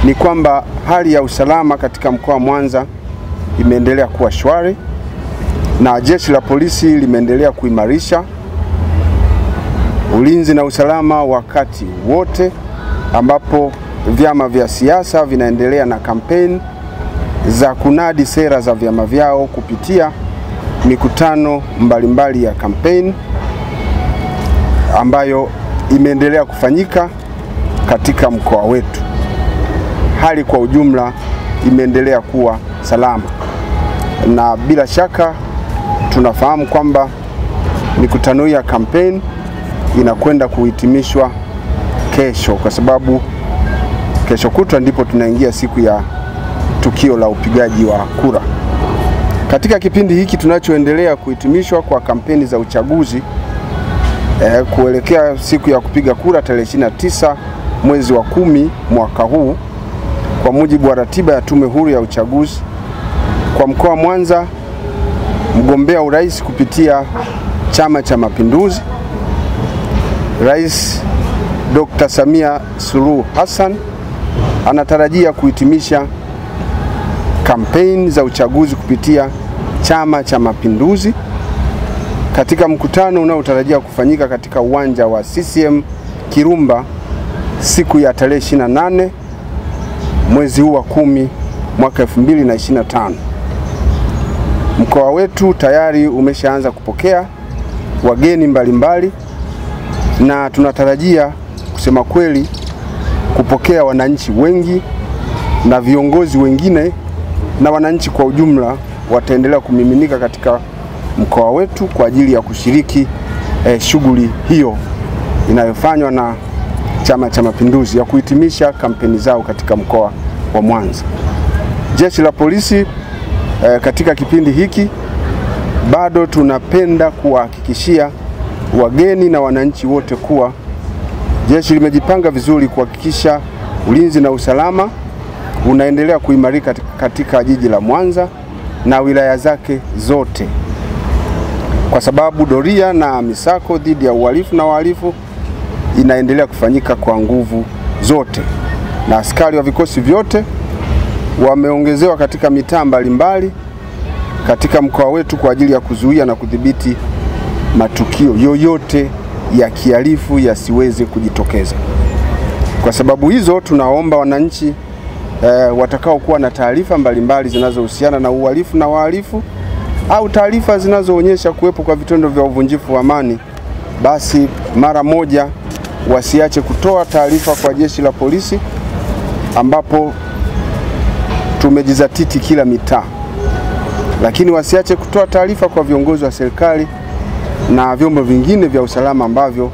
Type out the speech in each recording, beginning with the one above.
ni kwamba hali ya usalama katika mkoa wa Mwanza imeendelea kuwa shwari na jeshi la polisi limeendelea kuimarisha ulinzi na usalama wakati wote, ambapo vyama vya siasa vinaendelea na kampeni za kunadi sera za vyama vyao kupitia mikutano mbalimbali ya kampeni ambayo imeendelea kufanyika katika mkoa wetu. Hali kwa ujumla imeendelea kuwa salama, na bila shaka tunafahamu kwamba mikutano ya kampeni inakwenda kuhitimishwa kesho, kwa sababu kesho kutwa ndipo tunaingia siku ya tukio la upigaji wa kura. Katika kipindi hiki tunachoendelea kuhitimishwa kwa kampeni za uchaguzi kuelekea siku ya kupiga kura tarehe 29 mwezi wa 10 mwaka huu, kwa mujibu wa ratiba ya Tume Huru ya Uchaguzi, kwa mkoa wa Mwanza, mgombea urais kupitia Chama cha Mapinduzi, Rais Dr. Samia Suluhu Hassan anatarajia kuhitimisha kampeni za uchaguzi kupitia Chama cha Mapinduzi katika mkutano unaotarajia kufanyika katika uwanja wa CCM Kirumba siku ya tarehe 28 mwezi huu wa 10 mwaka 2025. Mkoa wetu tayari umeshaanza kupokea wageni mbalimbali na tunatarajia kusema kweli kupokea wananchi wengi na viongozi wengine, na wananchi kwa ujumla wataendelea kumiminika katika mkoa wetu kwa ajili ya kushiriki shughuli hiyo inayofanywa na Chama cha Mapinduzi ya kuhitimisha kampeni zao katika mkoa wa Mwanza. Jeshi la polisi katika kipindi hiki bado tunapenda kuhakikishia wageni na wananchi wote kuwa jeshi limejipanga vizuri kuhakikisha ulinzi na usalama unaendelea kuimarika katika jiji la Mwanza na wilaya zake zote, kwa sababu doria na misako dhidi ya uhalifu na wahalifu inaendelea kufanyika kwa nguvu zote, na askari wa vikosi vyote wameongezewa katika mitaa mbalimbali katika mkoa wetu kwa ajili ya kuzuia na kudhibiti matukio yoyote ya kihalifu yasiweze kujitokeza. Kwa sababu hizo, tunaomba wananchi watakao kuwa na taarifa mbalimbali zinazohusiana na uhalifu na wahalifu au taarifa zinazoonyesha kuwepo kwa vitendo vya uvunjifu wa amani, basi mara moja wasiache kutoa taarifa kwa jeshi la polisi, ambapo tumejizatiti kila mitaa, lakini wasiache kutoa taarifa kwa viongozi wa serikali na vyombo vingine vya usalama ambavyo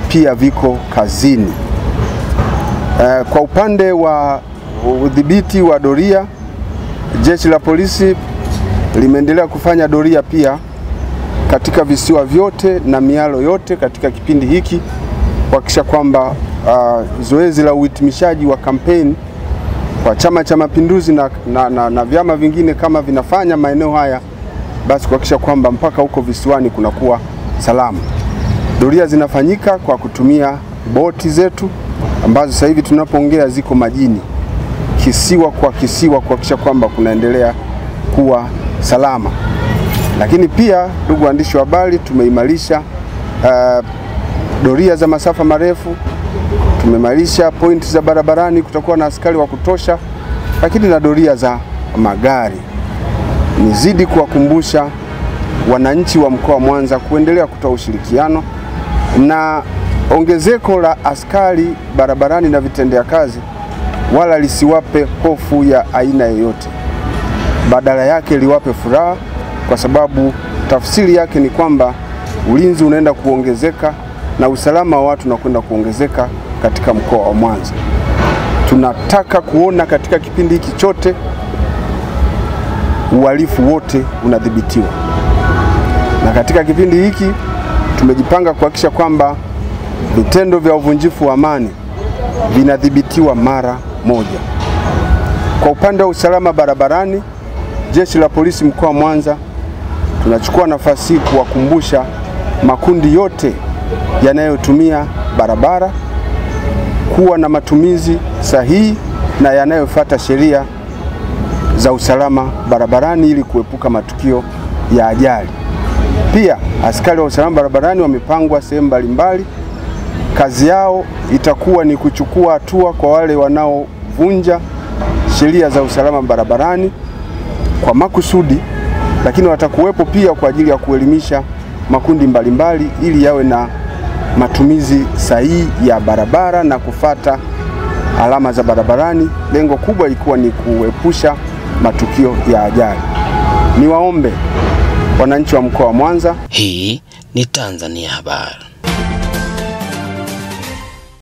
pia viko kazini. Kwa upande wa udhibiti wa doria, jeshi la polisi limeendelea kufanya doria pia katika visiwa vyote na mialo yote katika kipindi hiki kuhakikisha kwamba zoezi la uhitimishaji wa kampeni kwa Chama cha Mapinduzi na vyama vingine kama vinafanya maeneo haya, basi kuhakikisha kwamba mpaka huko visiwani kunakuwa salama. Doria zinafanyika kwa kutumia boti zetu ambazo sasa hivi tunapoongea ziko majini kisiwa kwa kisiwa kuhakikisha kwamba kunaendelea kuwa salama. Lakini pia, ndugu waandishi wa habari, tumeimarisha doria za masafa marefu, tumeimarisha pointi za barabarani, kutakuwa na askari wa kutosha, lakini na doria za magari. Nizidi kuwakumbusha wananchi wa mkoa wa Mwanza kuendelea kutoa ushirikiano, na ongezeko la askari barabarani na vitendea kazi wala lisiwape hofu ya aina yoyote, badala yake liwape furaha, kwa sababu tafsiri yake ni kwamba ulinzi unaenda kuongezeka na usalama wa watu unakwenda kuongezeka katika mkoa wa Mwanza. Tunataka kuona katika kipindi hiki chote uhalifu wote unadhibitiwa, na katika kipindi hiki tumejipanga kuhakikisha kwamba vitendo vya uvunjifu wa amani vinadhibitiwa mara moja. Kwa upande wa usalama barabarani, jeshi la polisi mkoa wa Mwanza tunachukua nafasi kuwakumbusha makundi yote yanayotumia barabara kuwa na matumizi sahihi na yanayofuata sheria za usalama barabarani ili kuepuka matukio ya ajali. Pia askari wa usalama barabarani wamepangwa sehemu mbalimbali. Kazi yao itakuwa ni kuchukua hatua kwa wale wanaovunja sheria za usalama barabarani kwa makusudi, lakini watakuwepo pia kwa ajili ya kuelimisha makundi mbalimbali ili yawe na matumizi sahihi ya barabara na kufata alama za barabarani, lengo kubwa ikiwa ni kuepusha matukio ya ajali. Niwaombe wananchi wa mkoa wa Mwanza. Hii ni Tanzania Habari.